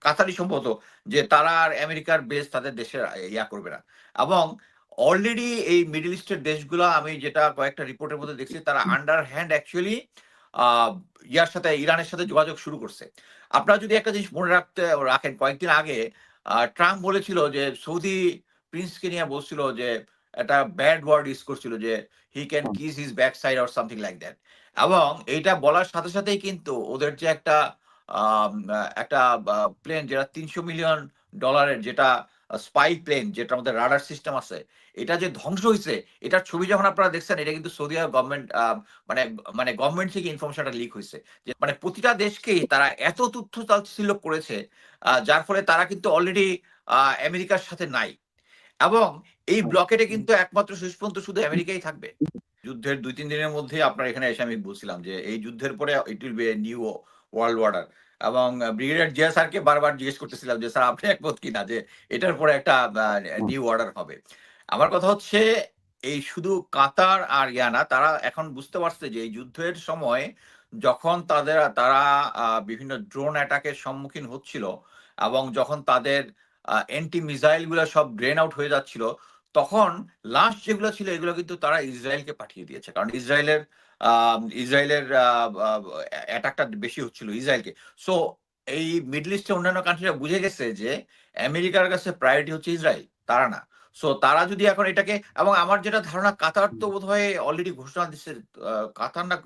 কাতারই সম্ভবত যে তারা আর আমেরিকার বেস তাদের দেশে ইয়া করবে না। এবং অলরেডি এই মিডল ইস্টের দেশগুলা আমি যেটা কয়েকটা রিপোর্টের মধ্যে দেখছি তারা আন্ডার হ্যান্ড অ্যাকচুয়ালি আ ইয়ার সাথে ইরানের সাথে যোগাযোগ শুরু করছে। আপনারা যদি একটা জিনিস মনে রাখেন কয়েকদিন আগে ট্রাম্প বলেছিল যে সৌদি প্রিন্সকে নিয়ে বলছিল যে একটা ব্যাড ওয়ার্ড ইউজ করছিল যে he can kiss his back side or something like that. এবং এইটা বলার সাথে সাথেই কিন্তু ওদের যে একটা প্লেন যেটা $300 মিলিয়ন যেটা স্পাই প্লেন যেটার মধ্যে রাডার সিস্টেম আছে, এটা যে ধ্বংস হইছে এটার ছবি যখন আপনারা দেখছেন এটা কিন্তু সৌদি আরব গভর্নমেন্ট মানে মানে গভর্নমেন্ট থেকে ইনফরমেশনটা লিক হইছে। যে মানে প্রতিটা দেশকেই তারা এত তথ্য তাচ্ছিল্য করেছে যার ফলে তারা কিন্তু অলরেডি আমেরিকার সাথে নাই। এবং এই ব্লকেটে কিন্তু একমাত্র শেষ পর্যন্ত শুধু আমেরিকাই থাকবে। যুদ্ধের ২-৩ দিনের মধ্যেই আপনার এখানে এসে আমি বলছিলাম যে এই যুদ্ধের পরে it will B a new world order. এবং ব্রিগেডিয়ার জিয়া স্যারকে বারবার জিজ্ঞেস করতেছিলাম যে স্যার আপনি একমত কিনা যে এটার পরে একটা নিউ অর্ডার হবে। আমার কথা হচ্ছে এই শুধু কাতার আর ইয়া না, তারা এখন বুঝতে পারছে যে এই যুদ্ধের সময় যখন তারা বিভিন্ন ড্রোন অ্যাটাকের সম্মুখীন হচ্ছিল এবং যখন তাদের অ্যান্টি মিসাইল গুলা সব ড্রেন আউট হয়ে যাচ্ছিল, তখন লাস্ট যেগুলো ছিল এগুলো কিন্তু তারা ইসরায়েলকে পাঠিয়ে দিয়েছে। কারণ ইসরায়েলের অ্যাটাকটা বেশি হচ্ছিল ইসরায়েলকে। সো এই মিডল ইস্টের অন্যান্য কান্ট্রিরা বুঝে গেছে যে আমেরিকার কাছে প্রায়োরিটি হচ্ছে ইসরায়েল, তারা না। সো তারা যদি এখন এটাকে, এবং আমার যেটা ধারণা কাতার তো বোধহয় অলরেডি ঘোষণা দিচ্ছে, কাতার না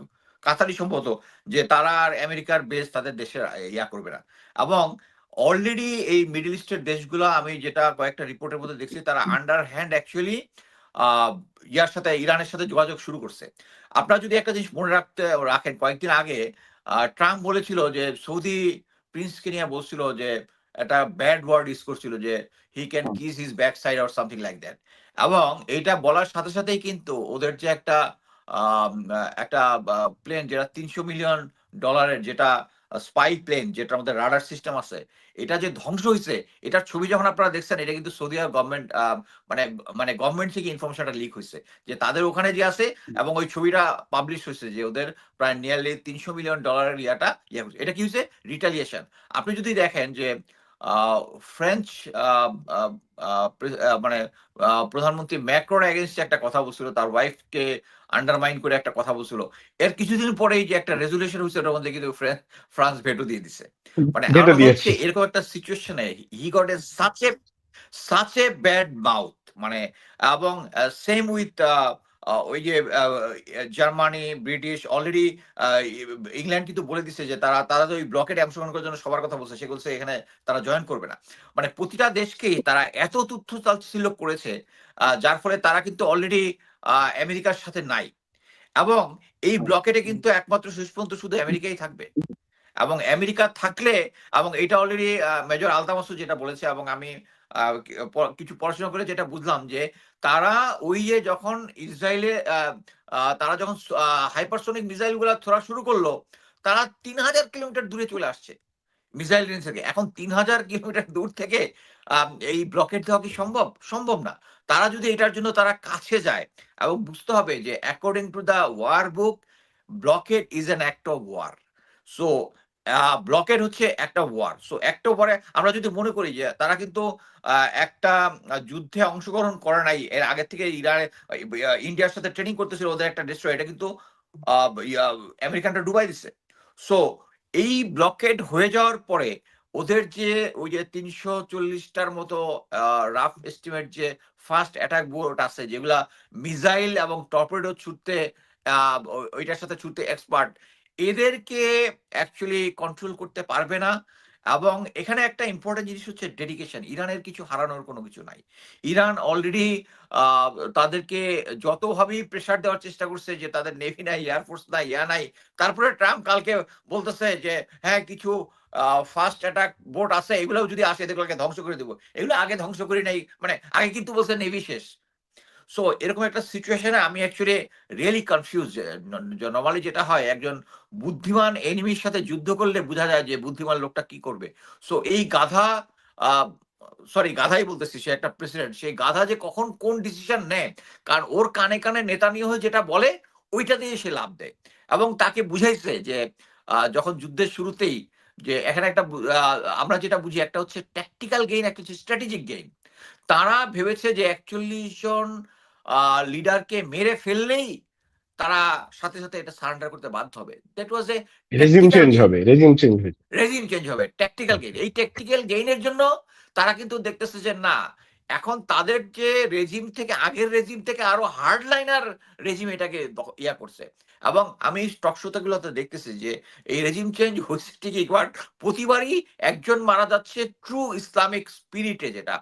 কাতারই সম্ভবত যে তারা আর আমেরিকার বেস তাদের দেশে ইয়া করবে না। এবং অলরেডি এই মিডল ইস্টের দেশগুলা আমি যেটা কয়েকটা রিপোর্টের মধ্যে দেখছি তারা আন্ডার হ্যান্ড অ্যাকচুয়ালি ইয়ার সাথে ইরানের সাথে যোগাযোগ শুরু করছে। আপনারা যদি একটা জিনিস মনে রাখেন কয়েকদিন আগে ট্রাম্প বলেছিল যে সৌদি প্রিন্সকে নিয়ে বলছিল যে একটা ব্যাড ওয়ার্ড ইউজ করছিল যে he can kiss his back side or something like that. এবং এইটা বলার সাথে সাথেই কিন্তু ওদের যে একটা প্লেন যেটা $300 মিলিয়ন যেটা স্পাই প্লেন যেটার মধ্যে রাডার সিস্টেম আছে, এটা যে ধ্বংস হইছে এটার ছবি যখন আপনারা দেখছেন এটা কিন্তু সৌদি আরব গভর্নমেন্ট মানে মানে গভর্নমেন্ট থেকে ইনফরমেশনটা লিক হইছে যে তাদের ওখানে যে আছে। এবং ওই ছবিটা পাবলিশ হয়েছে যে ওদের প্রায় নিয়ারলি $300 মিলিয়ন ইয়া হচ্ছে। এটা কি হয়েছে? রিটালিয়েশন। আপনি যদি দেখেন যে আহ, ফ্রেঞ্চ আহ, আহ, আহ, মানে প্রধানমন্ত্রী ম্যাক্রোর এগেনস্টে একটা কথা বলছিল, তার ওয়াইফকে আন্ডারমাইন করে একটা কথা বলছিল। এর কিছুদিন পরেই যে একটা রেজুলেশন হয়েছে ওটার মধ্যে কিন্তু ফ্রান্স ভেটো দিয়ে দিছে। মানে আমার যেটা কথা হচ্ছে দিয়েছে। এরকম একটা সিচুয়েশনে he got a such a bad mouth. মানে এবং সেম উইথ ওই যে জার্মানি, ব্রিটিশ অলরেডি ইংল্যান্ড কিন্তু বলে দিচ্ছে যে তারা তারা তো ওই ব্লকেটে অংশগ্রহণ করার জন্য সবার কথা বলছে, সে বলছে এখানে তারা জয়েন করবে না। মানে প্রতিটা দেশকেই তারা এত তথ্য তাচ্ছিল্য করেছে যার ফলে তারা কিন্তু অলরেডি আমেরিকার সাথে নাই। এবং এই ব্লকেটে কিন্তু একমাত্র শেষ পর্যন্ত শুধু আমেরিকাই থাকবে। এবং আমেরিকা থাকলে, এবং এটা অলরেডি মেজর আলতামাসু যেটা বলেছে, এবং আমি কিছু পড়াশোনা করে যেটা বুঝলাম যে তারা ওই যে যখন ইসরায়েলে তারা যখন হাইপারসোনিক মিসাইল গুলা ছোড়া শুরু করলো, তারা ৩,০০০ কিলোমিটার দূরে চলে আসছে মিসাইল রেঞ্জ থেকে। এখন ৩,০০০ কিলোমিটার দূর থেকে এই ব্লকেট দেওয়া কি সম্ভব? সম্ভব না। তারা যদি এটার জন্য তারা কাছে যায়, এবং বুঝতে হবে যে according to the war book, blockade is an act of war. So blockade হচ্ছে একটা ওয়ার। সো একটা ওয়ারে আমরা যদি মনে করি যে তারা কিন্তু একটা যুদ্ধে অংশগ্রহণ করে নাই, এর আগে থেকে ইন্ডিয়ার সাথে ট্রেনিং করতেছিল ওদের একটা ডেস্ট্রয়, এটা কিন্তু আমেরিকানরা ডুবাই দিচ্ছে। সো এই ব্লকেড হয়ে যাওয়ার পরে ওদের যে ওই যে ৩৪০টার মতো রাফ এস্টিমেট যে ফার্স্ট অ্যাটাক বোট আছে যেগুলা মিসাইল এবং টর্পেডো ছুটতে ওইটার সাথে ছুটতে এক্সপার্ট, এদেরকে অ্যাকচুয়ালি কন্ট্রোল করতে পারবে না। এবং এখানে একটা ইম্পর্টেন্ট জিনিস হচ্ছে ডেডিকেশন। ইরানের কিছু হারানোর কোনো কিছু নাই। ইরান অলরেডি আহ, তাদেরকে যতভাবেই প্রেশার দেওয়ার চেষ্টা করছে যে তাদের নেভি নাই, এয়ারফোর্স নাই, ইয়া নাই। তারপরে ট্রাম্প কালকে বলতেছে যে হ্যাঁ কিছু ফার্স্ট অ্যাটাক বোট আছে, এগুলোও যদি আসে এদেরকে ধ্বংস করে দেবো। এগুলো আগে ধ্বংস করি নাই, মানে আগে কিন্তু বলছে নেভি শেষ। সো এরকম একটা সিচুয়েশনে আমি অ্যাকচুয়ালি রিয়েলি কনফিউজ। নর্মালি যেটা হয় একজন বুদ্ধিমান এনিমির সাথে যুদ্ধ করলে বোঝা যায় যে বুদ্ধিমান লোকটা কি করবে। সো এই গাধা, সরি গাধাই বলতেছি, সে একটা প্রেসিডেন্ট, সেই গাধা যে কখন কোন ডিসিশন নেয়, কারণ ওর কানে কানে নেতানিয়াহু যেটা বলে ওইটা দিয়ে সে লাভ দেয়। এবং তাকে বুঝাইছে যে যখন যুদ্ধের শুরুতেই যে এখানে একটা আমরা যেটা বুঝি একটা হচ্ছে ট্যাকটিক্যাল গেইন, একটা হচ্ছে স্ট্র্যাটেজিক গেইন। তারা ভেবেছে যে ৪১ জন লিডারকে মেরে ফেললেই তারা সাথে, সাথে এটা সারেন্ডার করতে বাধ্য হবে। That was A regime tactical change gain. হবে, রেজিম চেঞ্জ হয়ে রেজিম চেঞ্জ হবে, ট্যাকটিক্যাল গেইন। এই ট্যাকটিক্যাল গেইনের জন্য তারা কিন্তু দেখতেছে যে না, এখন তাদের যে রেজিম থেকে, আগের রেজিম থেকে আরো হার্ডলাইনার রেজিম এটাকে ইয়া করছে। এবং আমি টক শোতে গুলোতে দেখতেছি যে এই রেজিম চেঞ্জ হচ্ছে ঠিকই, বাট প্রতিবারই একজন মারা যাচ্ছে ট্রু ইসলামিক স্পিরিটে, যেটা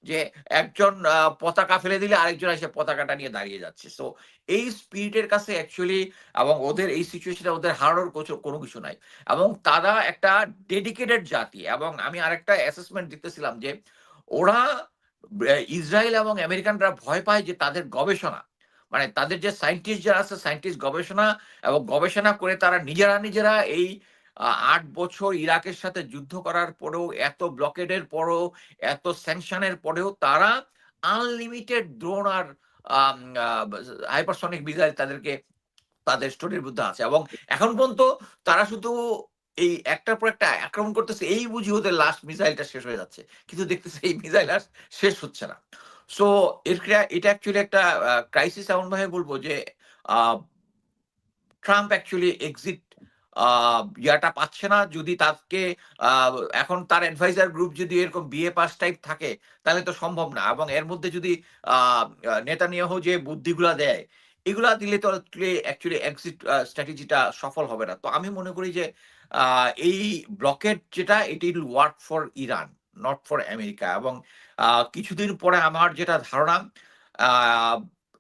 যে একজন পতাকা ফেলে দিলে আরেকজন এসে পতাকাটা নিয়ে দাঁড়িয়ে যাচ্ছে। সো এই স্পিরিটের কাছে অ্যাকচুয়ালি, এবং ওদের এই সিচুয়েশনে ওদের হারানোর কোনো কিছু নাই, এবং তারা একটা ডেডিকেটেড জাতি। এবং আমি আরেকটা অ্যাসেসমেন্ট দিতেছিলাম যে ওরা ইসরায়েল এবং আমেরিকানরা ভয় পায় যে তাদের গবেষণা, মানে তাদের যে সায়েন্টিস্ট যারা আছে, সায়েন্টিস্ট গবেষণা এবং গবেষণা করে তারা নিজেরা এই ৮ বছর ইরাকের সাথে যুদ্ধ করার পরেও, এত ব্লকেডের পরেও, এত স্যাংশনের পরেও তারা আনলিমিটেড ড্রোন আর হাইপারসনিক মিসাইল তাদেরকে তাদের স্টোরির মধ্যে আছে। এবং এখন পর্যন্ত তারা শুধু এই একটার পর একটা আক্রমণ করতেছে, এই বুঝি ওদের লাস্ট মিসাইলটা শেষ হয়ে যাচ্ছে, কিন্তু দেখতেছে এই মিসাইল আর শেষ হচ্ছে না। সো এটা অ্যাকচুয়ালি একটা ক্রাইসিস। এমন ভাবে বলবো যে ট্রাম্প অ্যাকচুয়ালি এক্সিট ইয়াটা পাচ্ছে না। যদি তাকে এখন তার অ্যাডভাইজার গ্রুপ যদি এরকম বিএ পাস টাইপ থাকে তাহলে তো সম্ভব না। এবং এর মধ্যে যদি নেতানিয়াহু যে বুদ্ধিগুলা দেয়, এগুলা দিলে তো অ্যাকচুয়ালি এক্সিট স্ট্র্যাটেজিটা সফল হবে না। তো আমি মনে করি যে এই ব্লকেড যেটা, এটি will work for Iran, not for America. এবং কিছুদিন পরে আমার যেটা ধারণা,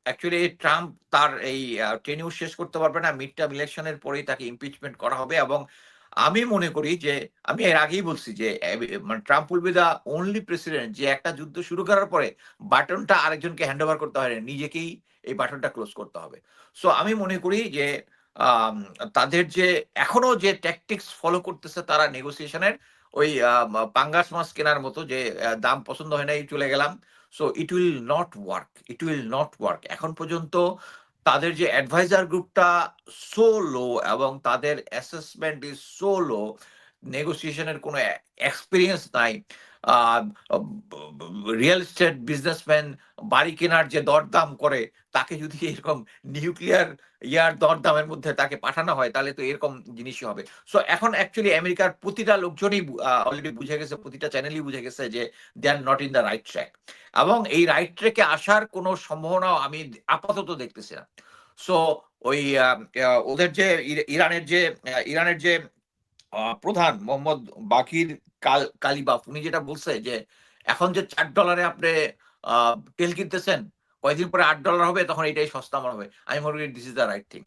অ্যাকচুয়ালি ট্রাম্প তার এই টেনিউর শেষ করতে পারবে না, মিড টার্ম ইলেকশনের পরেই তাকে ইমপিচমেন্ট করা হবে। এবং আমি মনে করি যে, আমি এর আগেই বলছি যে মানে Trump will be the only president যে একটা যুদ্ধ শুরু করার পরে বাটনটা আরেকজনকে হ্যান্ড ওভার করতে হয় না, নিজেকেই এই বাটনটা ক্লোজ করতে হবে। সো আমি মনে করি যে আম, তাদের যে এখনো যে ট্যাকটিক্স ফলো করতেছে তারা নেগোসিয়েশনের, ওই পাঙ্গাস মাছ কেনার মতো, যে দাম পছন্দ হয় নাই চলে গেলাম। So it will not work, it will not work. এখন পর্যন্ত তাদের যে অ্যাডভাইজার গ্রুপটা সো লো, এবং তাদের অ্যাসেসমেন্ট ইজ সো লো, নেগোসিয়েশনের কোনো এক্সপিরিয়েন্স নাই। রিয়েল এস্টেট বিজনেসম্যান বাড়ি কেনার যে দরদাম করে, তাকে যদি এরকম নিউক্লিয়ার ইয়ার দরদামের মধ্যে তাকে পাঠানো হয়, তাহলে তো এরকম জিনিসই হবে। সো এখন অ্যাকচুয়ালি আমেরিকার প্রতিটা লোকজনই অলরেডি বুঝে গেছে, প্রতিটা চ্যানেলই বুঝে গেছে যে they are not in the right track. এবং এই রাইট ট্র্যাকে আসার কোনো সম্ভাবনাও আমি আপাতত দেখতেছি না। সো ওই ওদের যে ইরানের যে প্রধান মোহাম্মদ বাকির কালিবাফ, উনি যেটা বলছে যে এখন যে $4 আপনি তেল কিনতেছেন, কয়েকদিন পরে $8 হবে, তখন এটাই সস্তা মনে হবে। আমি মনে করি this is the right thing.